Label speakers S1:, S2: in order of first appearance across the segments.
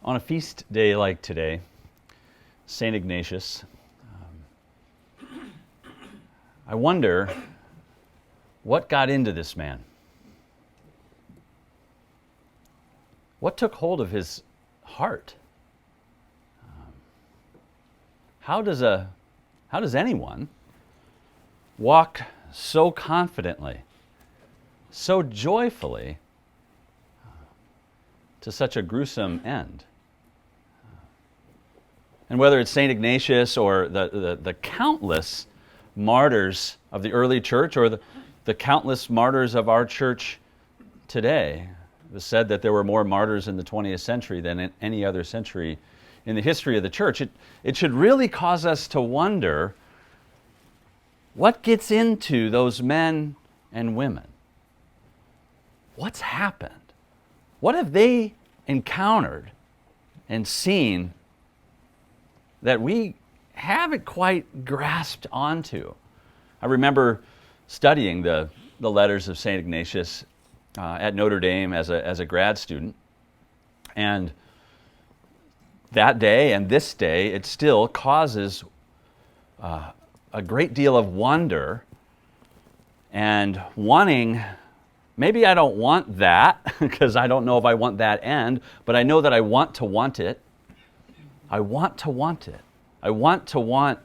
S1: On a feast day like today, St. Ignatius, I wonder what got into this man. What took hold of his heart? How does anyone walk so confidently, so joyfully to such a gruesome end? And whether it's St. Ignatius or the countless martyrs of the early church or the countless martyrs of our church today, it was said that there were more martyrs in the 20th century than in any other century in the history of the church. It should really cause us to wonder what gets into those men and women. What's happened? What have they encountered and seen that we haven't quite grasped onto? I remember studying the letters of St. Ignatius at Notre Dame as a grad student, and that day and this day it still causes a great deal of wonder and wanting. Maybe I don't want that because I don't know if I want that end, but I know that I want to want it. I want to want it. I want to want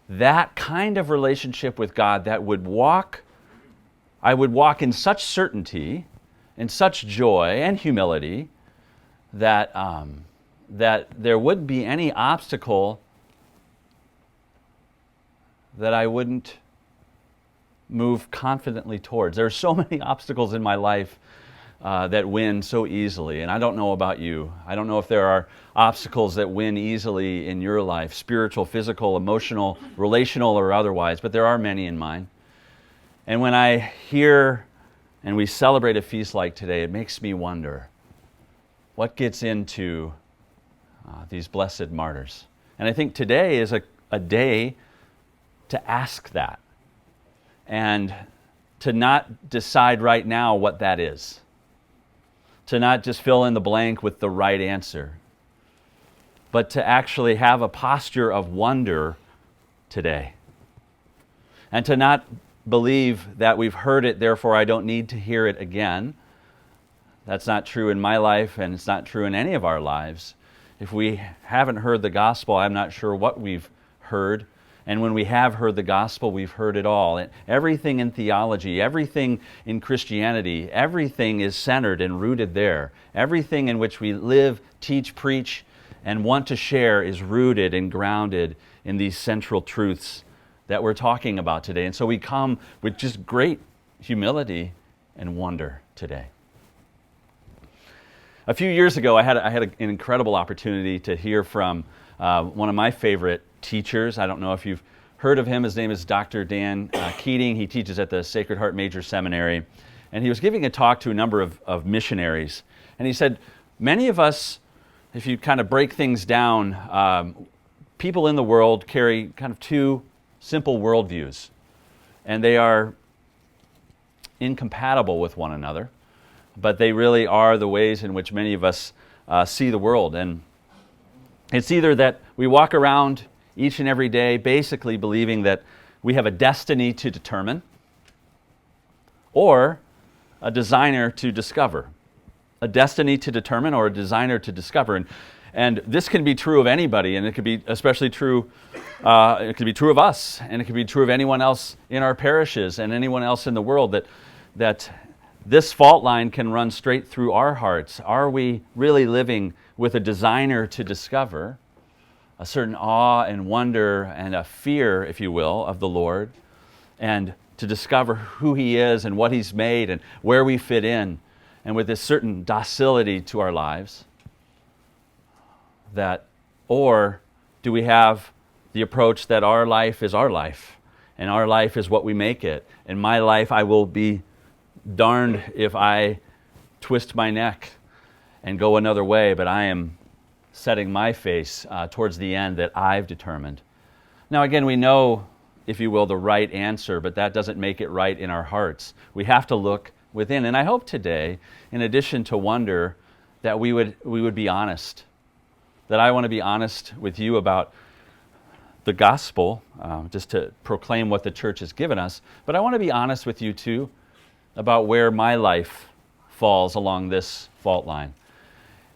S1: that kind of relationship with God that I would walk in such certainty, in such joy and humility that there wouldn't be any obstacle that I wouldn't move confidently towards. There are so many obstacles in my life that win so easily, and I don't know about you. I don't know if there are obstacles that win easily in your life, spiritual, physical, emotional, relational, or otherwise, but there are many in mine. And when I hear and we celebrate a feast like today, it makes me wonder what gets into these blessed martyrs. And I think today is a day to ask that and to not decide right now what that is. To not just fill in the blank with the right answer, but to actually have a posture of wonder today. And to not believe that we've heard it, therefore I don't need to hear it again. That's not true in my life, and it's not true in any of our lives. If we haven't heard the gospel, I'm not sure what we've heard. And when we have heard the gospel, we've heard it all. Everything in theology, everything in Christianity, everything is centered and rooted there. Everything in which we live, teach, preach, and want to share is rooted and grounded in these central truths that we're talking about today. And so we come with just great humility and wonder today. A few years ago, I had an incredible opportunity to hear from one of my favorite teachers. I don't know if you've heard of him. His name is Dr. Dan Keating. He teaches at the Sacred Heart Major Seminary. And he was giving a talk to a number of missionaries. And he said, many of us, if you kind of break things down, people in the world carry kind of two simple worldviews. And they are incompatible with one another. But they really are the ways in which many of us see the world. And it's either that we walk around each and every day basically believing that we have a destiny to determine or a designer to discover. A destiny to determine or a designer to discover. And this can be true of anybody, and it could be especially true, it could be true of us, and it could be true of anyone else in our parishes and anyone else in the world, that this fault line can run straight through our hearts. Are we really living with a designer to discover, a certain awe and wonder and a fear, if you will, of the Lord, and to discover who He is and what He's made and where we fit in, and with this certain docility to our lives? Or do we have the approach that our life is our life, and our life is what we make it, and my life, I will be darned if I twist my neck and go another way, but I am setting my face towards the end that I've determined. Now again, we know, if you will, the right answer, but that doesn't make it right in our hearts. We have to look within. And I hope today, in addition to wonder, that we would be honest that I want to be honest with you about the gospel, just to proclaim what the church has given us, but I want to be honest with you too about where my life falls along this fault line.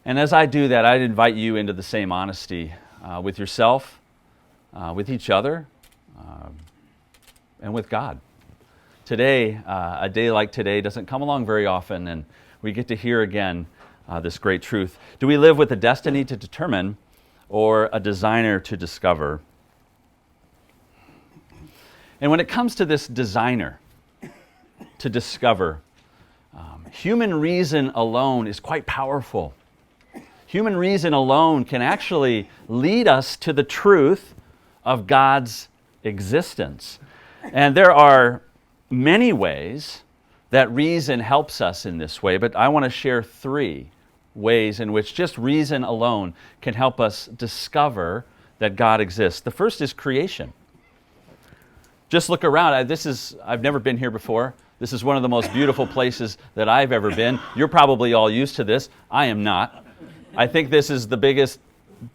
S1: And as I do that, I'd invite you into the same honesty with yourself, with each other, and with God. Today, a day like today doesn't come along very often, and we get to hear again this great truth. Do we live with a destiny to determine or a designer to discover? And when it comes to this designer to discover, human reason alone is quite powerful. Human reason alone can actually lead us to the truth of God's existence. And there are many ways that reason helps us in this way, but I want to share 3 ways in which just reason alone can help us discover that God exists. The first is creation. Just look around. I've never been here before. This is one of the most beautiful places that I've ever been. You're probably all used to this. I am not. I think this is the biggest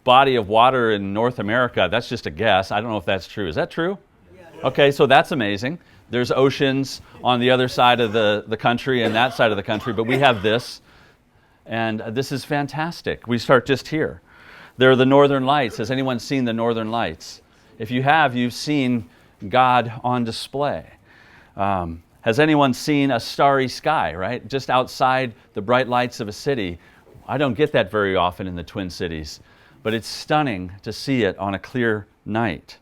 S1: body of water in North America. That's just a guess. I don't know if that's true. Is that true? Okay, so that's amazing. There's oceans on the other side of the country and that side of the country, but we have this, and this is fantastic. We start just here. There are the northern lights. Has anyone seen the northern lights? If you have, you've seen God on display. Has anyone seen a starry sky, right? Just outside the bright lights of a city. I don't get that very often in the Twin Cities, but it's stunning to see it on a clear night.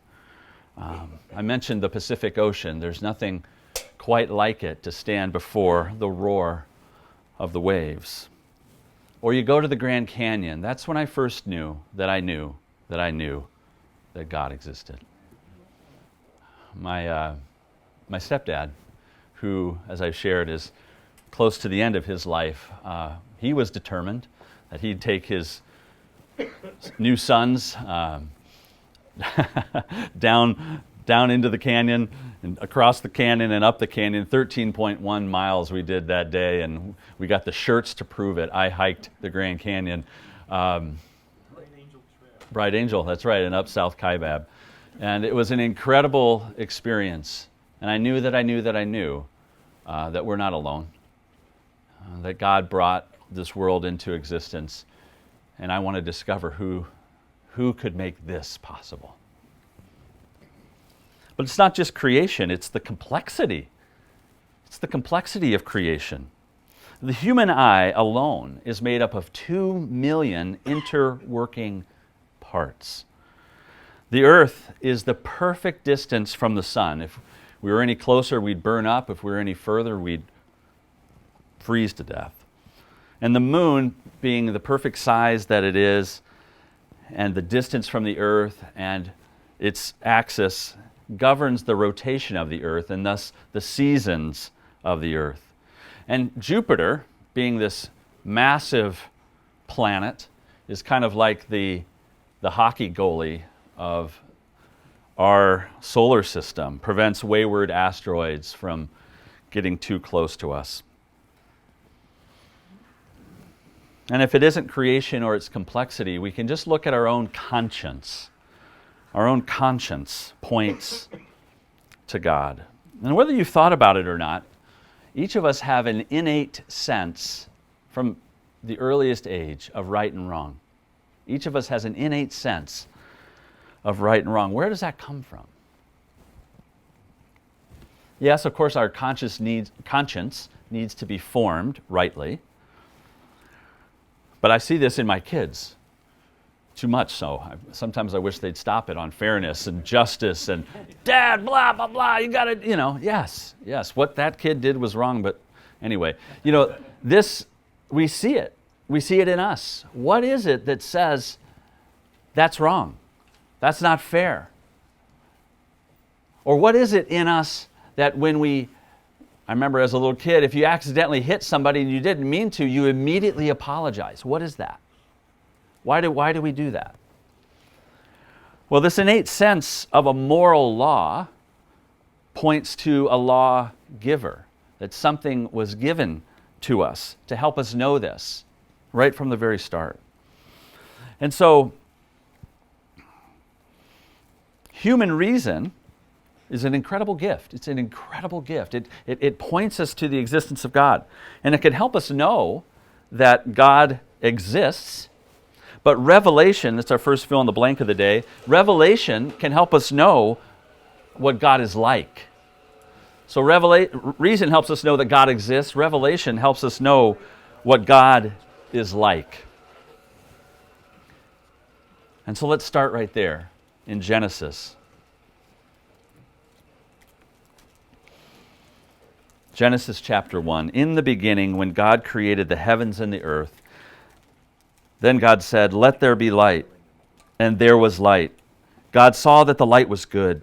S1: I mentioned the Pacific Ocean. There's nothing quite like it to stand before the roar of the waves. Or you go to the Grand Canyon. That's when I first knew that I knew that God existed. My stepdad, who, as I've shared, is close to the end of his life, he was determined that he'd take his new sons down into the canyon and across the canyon and up the canyon. 13.1 miles we did that day, and we got the shirts to prove it. I hiked the Grand Canyon. Bright Angel, that's right, and up South Kaibab. And it was an incredible experience. And I knew that we're not alone, that God brought this world into existence, and I want to discover who could make this possible. But it's not just creation, it's the complexity. It's the complexity of creation. The human eye alone is made up of 2 million interworking parts. The earth is the perfect distance from the sun. If we were any closer, we'd burn up. If we were any further, we'd freeze to death. And the moon, being the perfect size that it is, and the distance from the earth and its axis, governs the rotation of the earth and thus the seasons of the earth. And Jupiter, being this massive planet, is kind of like the hockey goalie of our solar system, prevents wayward asteroids from getting too close to us. And if it isn't creation or its complexity, we can just look at our own conscience. Our own conscience points to God. And whether you've thought about it or not, each of us have an innate sense from the earliest age of right and wrong. Each of us has an innate sense of right and wrong. Where does that come from? Yes, of course, our conscience needs to be formed rightly. But I see this in my kids. Too much so. Sometimes I wish they'd stop it on fairness and justice and, Dad, blah, blah, blah, you gotta, yes, what that kid did was wrong, but anyway. This, we see it. We see it in us. What is it that says that's wrong? That's not fair? Or what is it in us that I remember as a little kid, if you accidentally hit somebody and you didn't mean to, you immediately apologize. What is that? Why do we do that? Well, this innate sense of a moral law points to a lawgiver, that something was given to us to help us know this right from the very start. And so human reason is an incredible gift. It's an incredible gift. It points us to the existence of God. And it can help us know that God exists. But revelation, that's our first fill in the blank of the day, revelation can help us know what God is like. So reason helps us know that God exists. Revelation helps us know what God is like. And so let's start right there in Genesis. Genesis chapter 1. In the beginning, when God created the heavens and the earth, then God said, "Let there be light." And there was light. God saw that the light was good.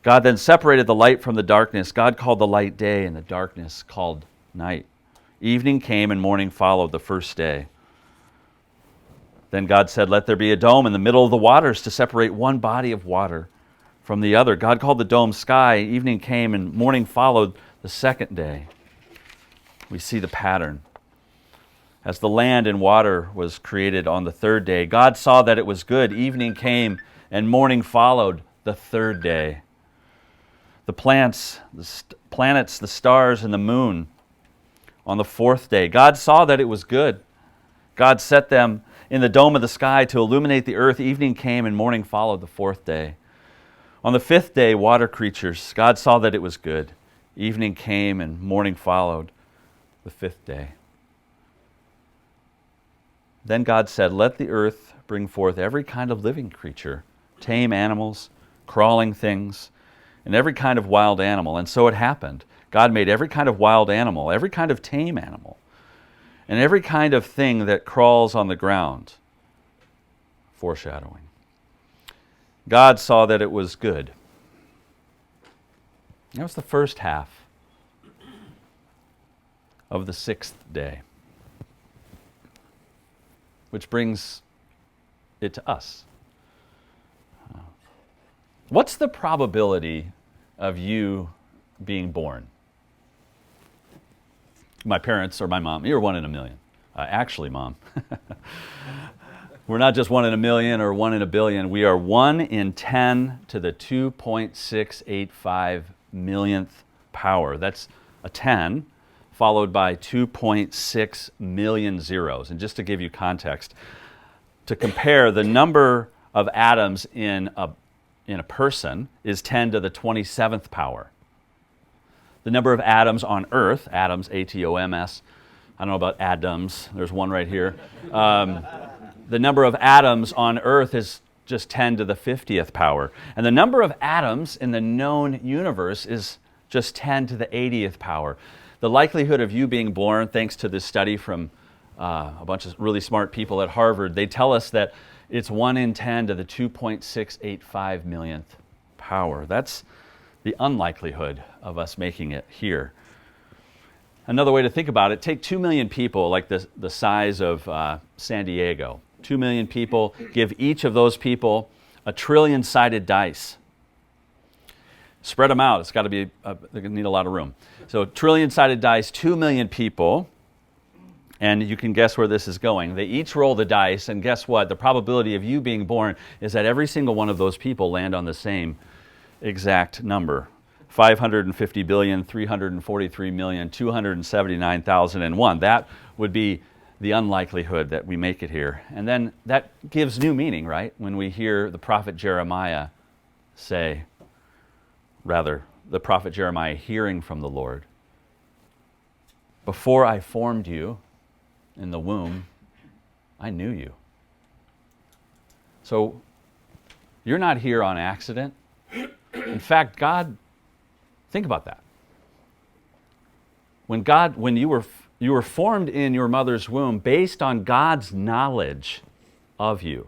S1: God then separated the light from the darkness. God called the light day, and the darkness called night. Evening came, and morning followed the first day. Then God said, "Let there be a dome in the middle of the waters to separate one body of water from the other." God called the dome sky. Evening came, and morning followed the second day. We see the pattern. As the land and water was created on the third day, God saw that it was good. Evening came, and morning followed the third day. The plants, the planets, the stars, and the moon on the fourth day. God saw that it was good. God set them in the dome of the sky to illuminate the earth. Evening came, and morning followed the fourth day. On the fifth day, water creatures. God saw that it was good. Evening came, and morning followed the fifth day. Then God said, "Let the earth bring forth every kind of living creature, tame animals, crawling things, and every kind of wild animal." And so it happened. God made every kind of wild animal, every kind of tame animal, and every kind of thing that crawls on the ground. Foreshadowing. God saw that it was good. That was the first half of the sixth day, which brings it to us. What's the probability of you being born? My parents or my mom, you're 1 in a million. Actually, Mom, we're not just 1 in a million or 1 in a billion. We are 1 in 10 to the 2.685 millionth power. That's a 10 followed by 2.6 million zeros. And just to give you context, to compare, the number of atoms in a person is 10 to the 27th power. The number of atoms on Earth, atoms, A-T-O-M-S, I don't know about Adams, there's one right here. The number of atoms on Earth is just 10 to the 50th power. And the number of atoms in the known universe is just 10 to the 80th power. The likelihood of you being born, thanks to this study from a bunch of really smart people at Harvard, they tell us that it's 1 in 10 to the 2.685 millionth power. That's the unlikelihood of us making it here. Another way to think about it, take 2 million people, like the size of San Diego. 2 million people, give each of those people a trillion-sided dice. Spread them out. It's got to be, they're going to need a lot of room. So trillion-sided dice, 2 million people, and you can guess where this is going. They each roll the dice, and guess what? The probability of you being born is that every single one of those people land on the same exact number. 550,343,279,001. That would be the unlikelihood that we make it here. And then that gives new meaning, right? When we hear the prophet Jeremiah say, rather, the prophet Jeremiah hearing from the Lord, "Before I formed you in the womb, I knew you." So you're not here on accident. In fact, God, think about that. When you were formed in your mother's womb based on God's knowledge of you.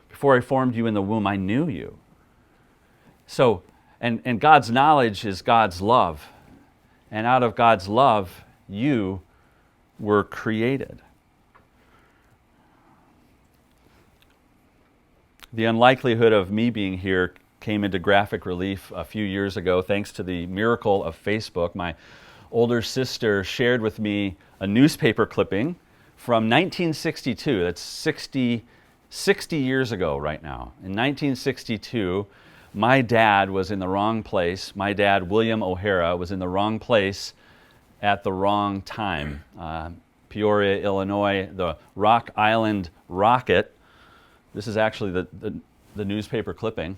S1: Before I formed you in the womb, I knew you. So, and God's knowledge is God's love. And out of God's love, you were created. The unlikelihood of me being here came into graphic relief a few years ago thanks to the miracle of Facebook. My older sister shared with me a newspaper clipping from 1962. That's 60 years ago right now. In 1962, my dad was in the wrong place. My dad, William O'Hara, was in the wrong place at the wrong time. Peoria, Illinois, the Rock Island Rocket. This is actually the newspaper clipping.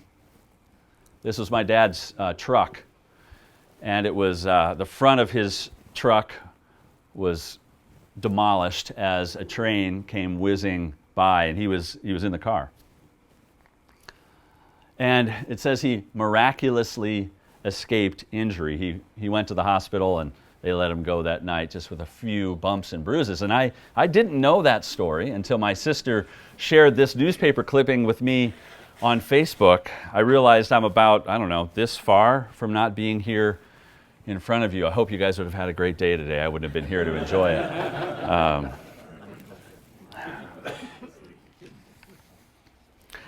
S1: This was my dad's truck, and it was the front of his truck was demolished as a train came whizzing by, and he was in the car. And it says he miraculously escaped injury. He went to the hospital, and they let him go that night just with a few bumps and bruises. And I didn't know that story until my sister shared this newspaper clipping with me on Facebook. I realized I'm about, this far from not being here in front of you. I hope you guys would have had a great day today. I wouldn't have been here to enjoy it.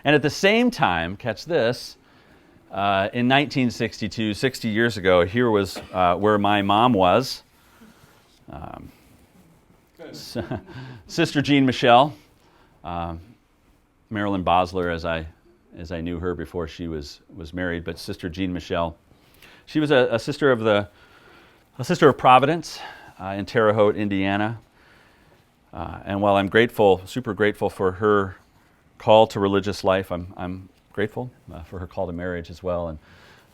S1: And at the same time, catch this, in 1962, 60 years ago, here was where my mom was. Sister Jean Michelle, Marilyn Bosler, as I knew her before she was married, but Sister Jean Michelle. She was a sister of Providence in Terre Haute, Indiana. And while I'm super grateful for her call to religious life, I'm grateful for her call to marriage as well. And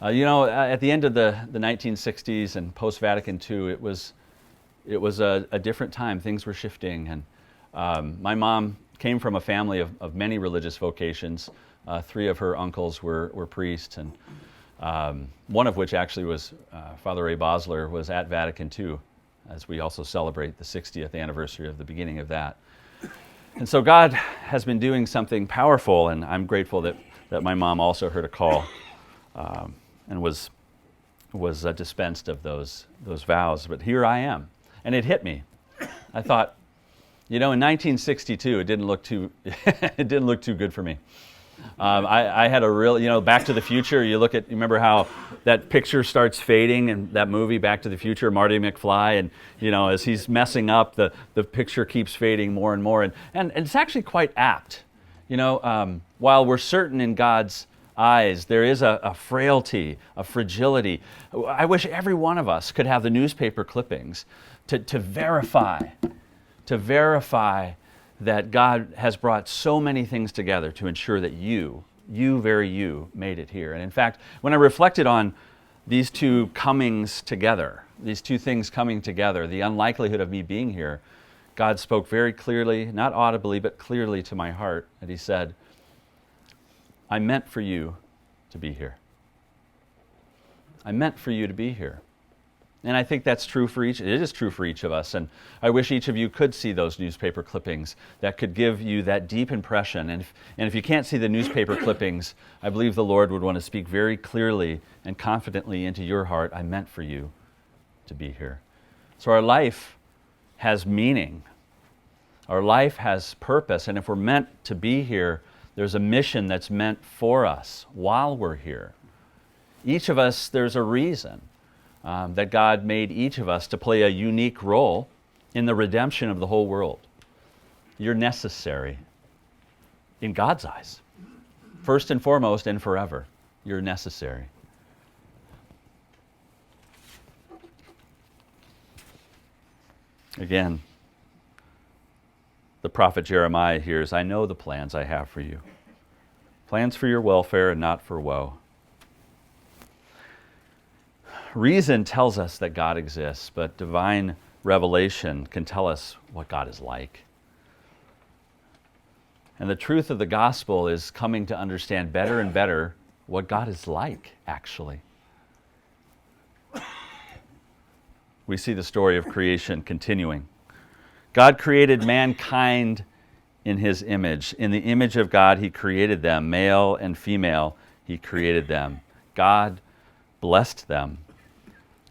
S1: at the end of the 1960s and post-Vatican II, it was a different time. Things were shifting, and my mom came from a family of many religious vocations. 3 of her uncles were priests, and one of which actually was Father Ray Bosler was at Vatican II, as we also celebrate the 60th anniversary of the beginning of that. And so God has been doing something powerful, and I'm grateful that my mom also heard a call and was dispensed of those vows. But here I am, and it hit me. I thought, in 1962, it didn't look too good for me. I had a real, Back to the Future. You remember how that picture starts fading in that movie, Back to the Future, Marty McFly, and as he's messing up, the picture keeps fading more and more, and it's actually quite apt. While we're certain in God's eyes, there is a frailty, a fragility. I wish every one of us could have the newspaper clippings to verify that God has brought so many things together to ensure that you made it here. And in fact, when I reflected on these two comings together, these two things coming together, the unlikelihood of me being here, God spoke very clearly, not audibly, but clearly to my heart, and He said, I meant for you to be here. I meant for you to be here. And I think that's true for it is true for each of us. And I wish each of you could see those newspaper clippings that could give you that deep impression. And if you can't see the newspaper clippings, I believe the Lord would want to speak very clearly and confidently into your heart, I meant for you to be here. So our life has meaning. Our life has purpose. And if we're meant to be here, there's a mission that's meant for us while we're here. Each of us, there's a reason. That God made each of us to play a unique role in the redemption of the whole world. You're necessary in God's eyes. First and foremost and forever, you're necessary. Again, the prophet Jeremiah hears, I know the plans I have for you. Plans for your welfare and not for woe. Reason tells us that God exists, but divine revelation can tell us what God is like. And the truth of the gospel is coming to understand better and better what God is like, actually. We see the story of creation continuing. God created mankind in His image. In the image of God, He created them. Male and female, He created them. God blessed them.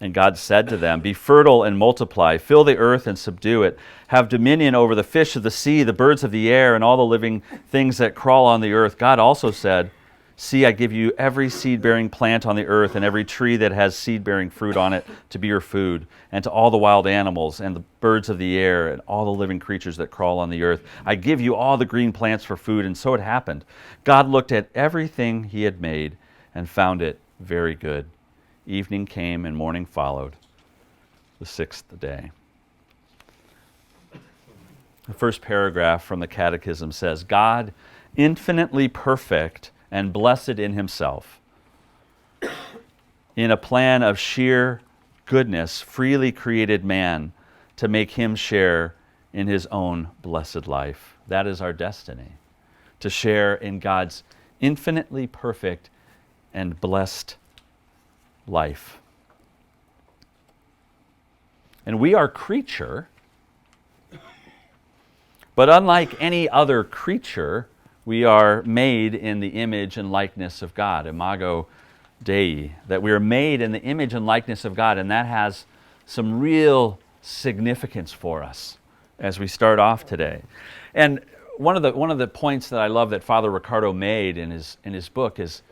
S1: And God said to them, be fertile and multiply, fill the earth and subdue it, have dominion over the fish of the sea, the birds of the air, and all the living things that crawl on the earth. God also said, see, I give you every seed-bearing plant on the earth and every tree that has seed-bearing fruit on it to be your food, and to all the wild animals and the birds of the air and all the living creatures that crawl on the earth. I give you all the green plants for food. And so it happened. God looked at everything He had made, and found it very good. Evening came and morning followed, the sixth day. The first paragraph from the Catechism says, God, infinitely perfect and blessed in himself, in a plan of sheer goodness, freely created man to make him share in his own blessed life. That is our destiny, to share in God's infinitely perfect and blessed life. And we are creature, but unlike any other creature, we are made in the image and likeness of God, imago Dei, that we are made in the image and likeness of God, and that has some real significance for us as we start off today. And one of the points that I love that Father Ricardo made in his book is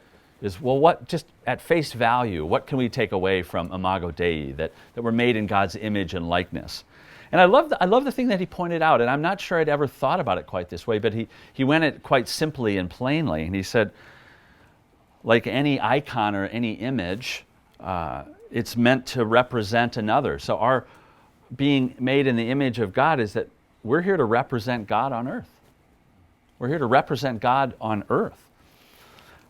S1: well, what, just at face value, what can we take away from imago Dei, that we're made in God's image and likeness? And I love the thing that he pointed out, and I'm not sure I'd ever thought about it quite this way, but he went it quite simply and plainly, and he said, like any icon or any image, it's meant to represent another. So our being made in the image of God is that we're here to represent God on earth. We're here to represent God on earth.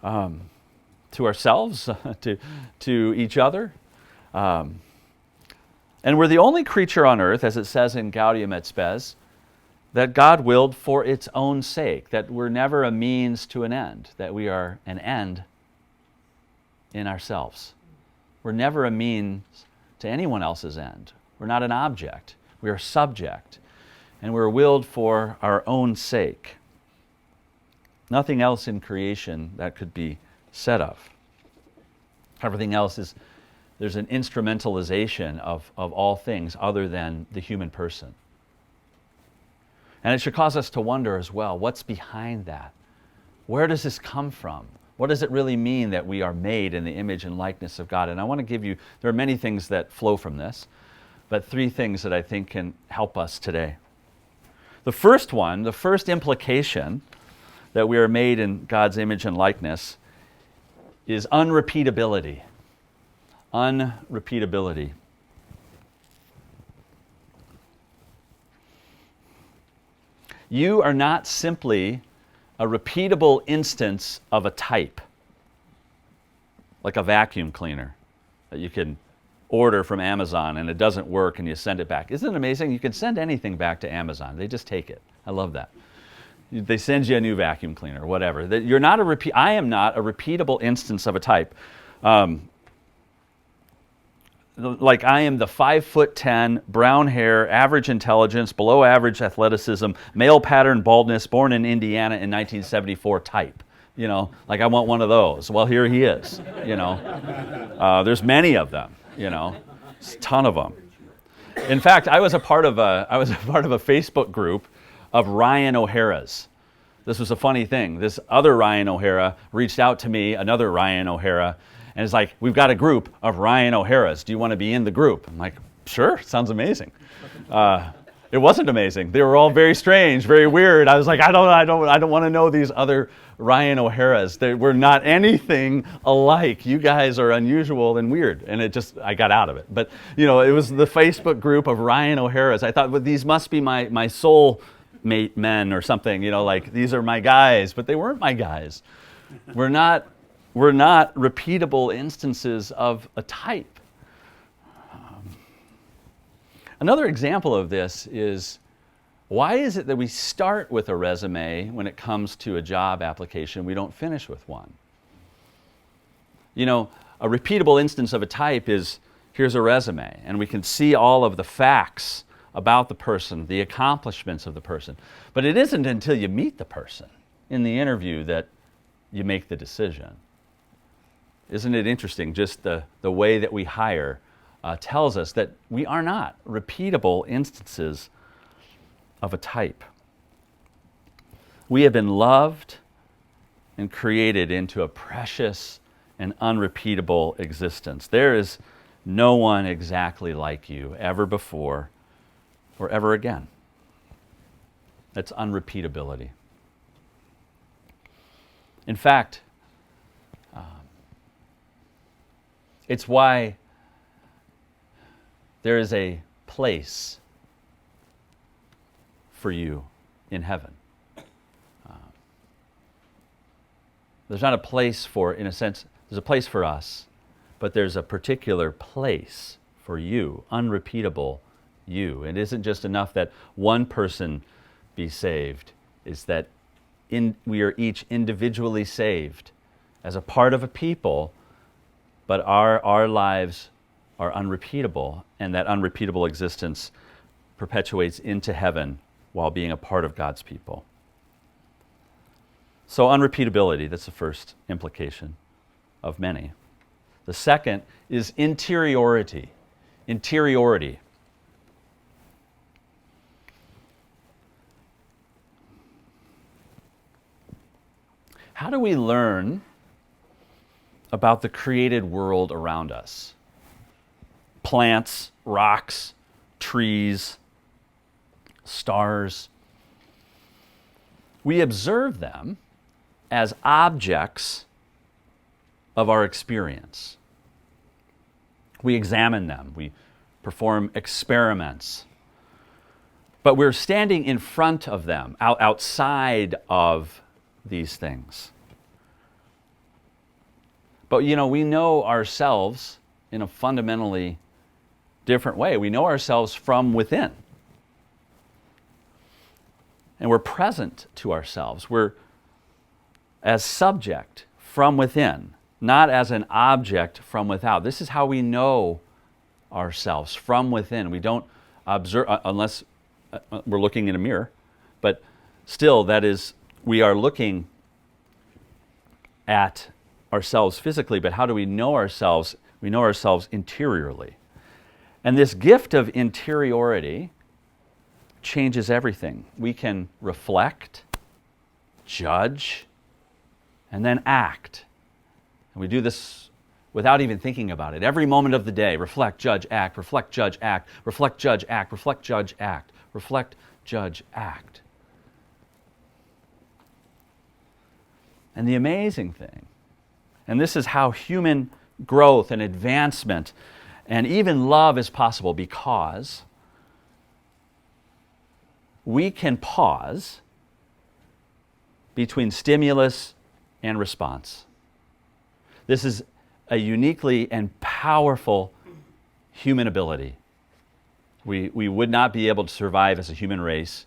S1: To ourselves, to each other. And we're the only creature on earth, as it says in Gaudium et Spes, that God willed for its own sake, that we're never a means to an end, that we are an end in ourselves. We're never a means to anyone else's end. We're not an object. We are subject. And we're willed for our own sake. Nothing else in creation that could be said of. Everything else is, there's an instrumentalization of all things other than the human person. And it should cause us to wonder as well, what's behind that? Where does this come from? What does it really mean that we are made in the image and likeness of God? And I want to give you, there are many things that flow from this, but three things that I think can help us today. The first one, the first implication that we are made in God's image and likeness is unrepeatability. Unrepeatability. You are not simply a repeatable instance of a type, like a vacuum cleaner that you can order from Amazon and it doesn't work and you send it back. Isn't it amazing? You can send anything back to Amazon. They just take it. I love that. They send you a new vacuum cleaner, whatever. You're not I am not a repeatable instance of a type. Like I am the 5'10", brown hair, average intelligence, below average athleticism, male pattern baldness, born in Indiana in 1974 type. You know, like I want one of those. Well, here he is. You know, there's many of them. You know, it's a ton of them. In fact, I was a part of a Facebook group of Ryan O'Hara's. This was a funny thing. This other Ryan O'Hara reached out to me, another Ryan O'Hara, and it's like, we've got a group of Ryan O'Hara's. Do you want to be in the group? I'm like, sure, sounds amazing. It wasn't amazing. They were all very strange, very weird. I was like, I don't want to know these other Ryan O'Hara's. We're not anything alike. You guys are unusual and weird. And I got out of it. But, you know, it was the Facebook group of Ryan O'Hara's. I thought, well, these must be my soul mate men or something, you know, like these are my guys, but they weren't my guys. We're not repeatable instances of a type. Another example of this is, why is it that we start with a resume when it comes to a job application, we don't finish with one? You know, a repeatable instance of a type is, here's a resume, and we can see all of the facts about the person, the accomplishments of the person. But it isn't until you meet the person in the interview that you make the decision. Isn't it interesting? Just the way that we hire tells us that we are not repeatable instances of a type. We have been loved and created into a precious and unrepeatable existence. There is no one exactly like you ever before or ever again. That's unrepeatability. In fact, It's why there is a place for you in heaven. There's not a place for, in a sense, there's a place for us, but there's a particular place for you, unrepeatable you. It isn't just enough that one person be saved. It's that we are each individually saved as a part of a people, but our lives are unrepeatable, and that unrepeatable existence perpetuates into heaven while being a part of God's people. So unrepeatability, that's the first implication of many. The second is interiority. Interiority. How do we learn about the created world around us? Plants, rocks, trees, stars. We observe them as objects of our experience. We examine them. We perform experiments. But we're standing in front of them, outside of these things. But we know ourselves in a fundamentally different way. We know ourselves from within. And we're present to ourselves. We're as subject from within, not as an object from without. This is how we know ourselves, from within. We don't observe, unless we're looking in a mirror, but still, that is, we are looking at ourselves physically, but how do we know ourselves? We know ourselves interiorly. And this gift of interiority changes everything. We can reflect, judge, and then act. And we do this without even thinking about it. Every moment of the day, reflect, judge, act, reflect, judge, act, reflect, judge, act, reflect, judge, act, reflect, judge, act. And the amazing thing, and this is how human growth and advancement and even love is possible, because we can pause between stimulus and response. This is a uniquely and powerful human ability. We would not be able to survive as a human race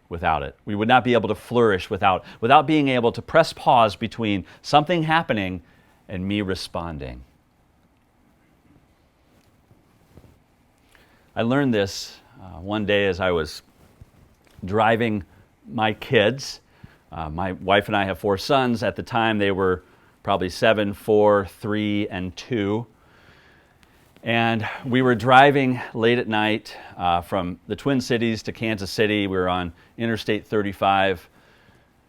S1: without it. We would not be able to flourish without being able to press pause between something happening and me responding. I learned this one day as I was driving my kids. My wife and I have 4 sons. At the time, they were probably 7, 4, 3, and 2. And we were driving late at night from the Twin Cities to Kansas City. We were on Interstate 35,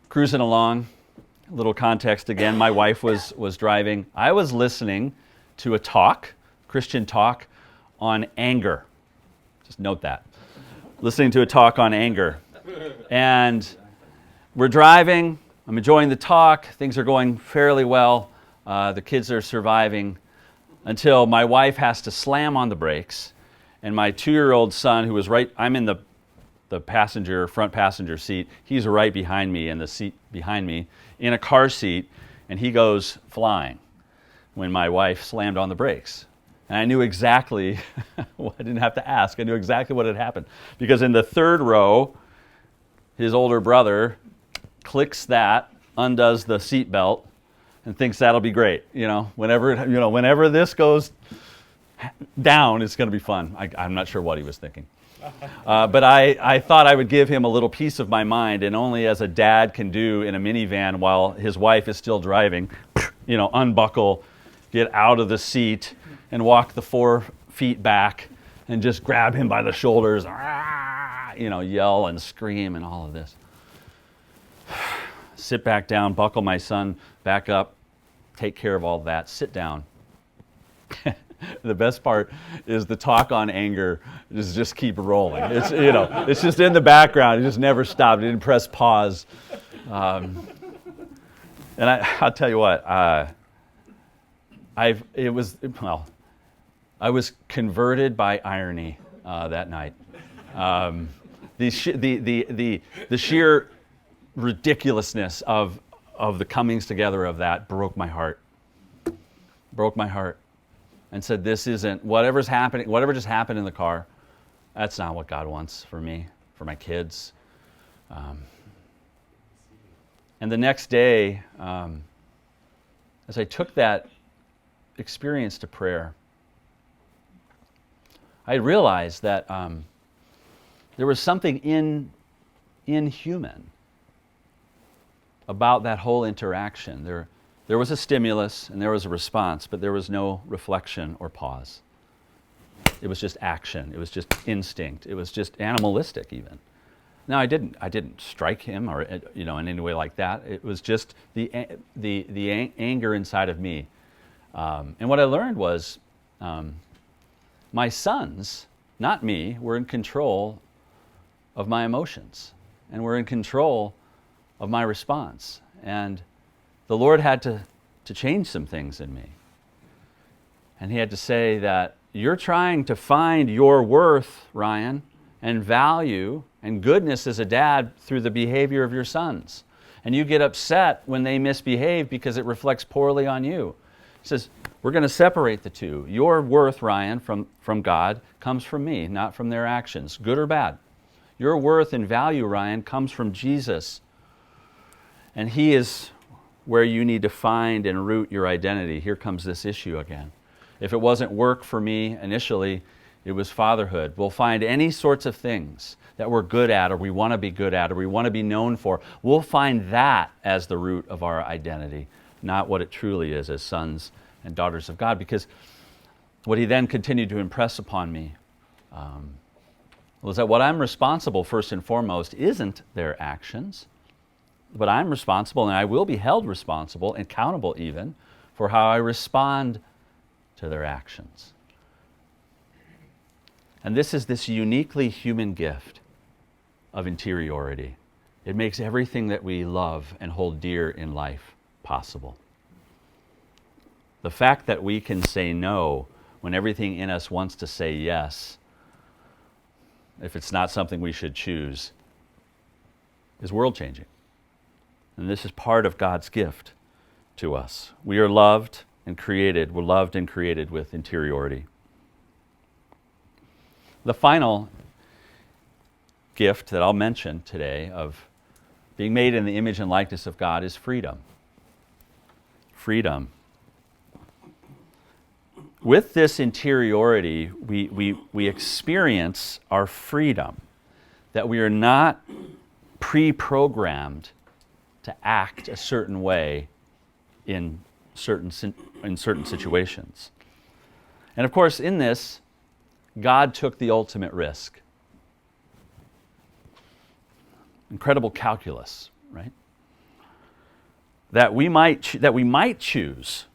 S1: cruising along. A little context again, my wife was driving. I was listening to a talk, Christian talk, on anger. Just note that. Listening to a talk on anger. And we're driving. I'm enjoying the talk. Things are going fairly well. The kids are surviving until my wife has to slam on the brakes. And my 2-year-old son, who was I'm in the front passenger seat. He's right behind me in the seat behind me in a car seat, and he goes flying when my wife slammed on the brakes. And I knew exactly, I didn't have to ask, I knew exactly what had happened. Because in the 3rd row, his older brother clicks that, undoes the seat belt, and thinks that'll be great. Whenever this goes down, it's going to be fun. I'm not sure what he was thinking. But I thought I would give him a little piece of my mind, and only as a dad can do in a minivan while his wife is still driving, unbuckle, get out of the seat, and walk the 4 feet back, and just grab him by the shoulders, yell and scream and all of this. Sit back down, buckle my son back up, take care of all that, sit down. The best part is the talk on anger is just keep rolling. It's it's just in the background. It just never stopped. It didn't press pause. And I'll tell you what, I was converted by irony that night. The sheer ridiculousness of the comings together of that broke my heart. And said, this isn't, whatever just happened in the car, that's not what God wants for me, for my kids. And the next day, as I took that experience to prayer, I realized that there was something inhuman about that whole interaction. There was a stimulus and there was a response, but there was no reflection or pause. It was just action. It was just instinct. It was just animalistic even. Now I didn't strike him or in any way like that. It was just the anger inside of me. And what I learned was my sons, not me, were in control of my emotions and were in control of my response. And the Lord had to change some things in me. And he had to say that you're trying to find your worth, Ryan, and value and goodness as a dad through the behavior of your sons. And you get upset when they misbehave because it reflects poorly on you. He says, we're going to separate the two. Your worth, Ryan, from God comes from me, not from their actions, good or bad. Your worth and value, Ryan, comes from Jesus. And he is where you need to find and root your identity. Here comes this issue again. If it wasn't work for me initially, it was fatherhood. We'll find any sorts of things that we're good at or we want to be good at or we want to be known for. We'll find that as the root of our identity, not what it truly is as sons and daughters of God. Because what he then continued to impress upon me was that what I'm responsible first and foremost isn't their actions, but I'm responsible and I will be held responsible, accountable even, for how I respond to their actions. And this is this uniquely human gift of interiority. It makes everything that we love and hold dear in life possible. The fact that we can say no when everything in us wants to say yes, if it's not something we should choose, is world-changing. And this is part of God's gift to us. We are loved and created. We're loved and created with interiority. The final gift that I'll mention today of being made in the image and likeness of God is freedom. Freedom. With this interiority, we experience our freedom, that we are not pre-programmed to act a certain way in certain situations. And of course, in this, God took the ultimate risk. Incredible calculus, right? That we might choose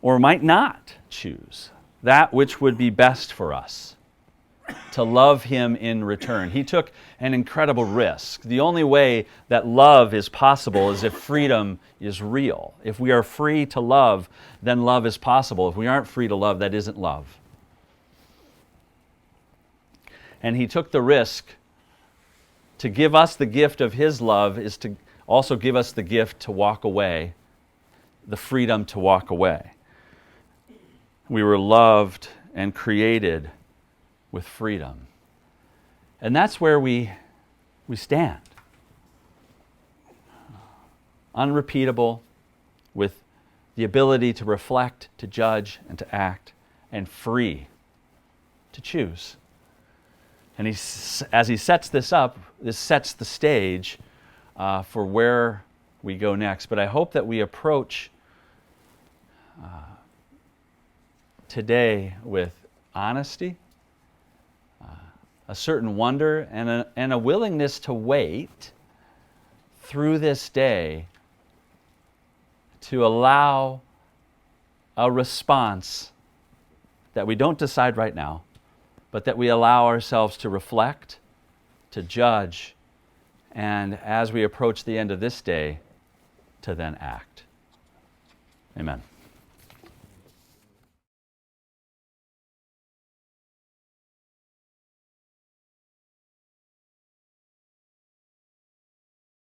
S1: or might not choose that which would be best for us, to love him in return. He took an incredible risk. The only way that love is possible is if freedom is real. If we are free to love, then love is possible. If we aren't free to love, that isn't love. And he took the risk to give us the gift of his love is to also give us the gift to walk away, the freedom to walk away. We were loved and created with freedom. And that's where we stand. Unrepeatable, with the ability to reflect, to judge, and to act, and free to choose. And as he sets this up, this sets the stage for where we go next. But I hope that we approach today with honesty, a certain wonder, and a willingness to wait through this day to allow a response that we don't decide right now, but that we allow ourselves to reflect, to judge, and as we approach the end of this day, to then act. Amen.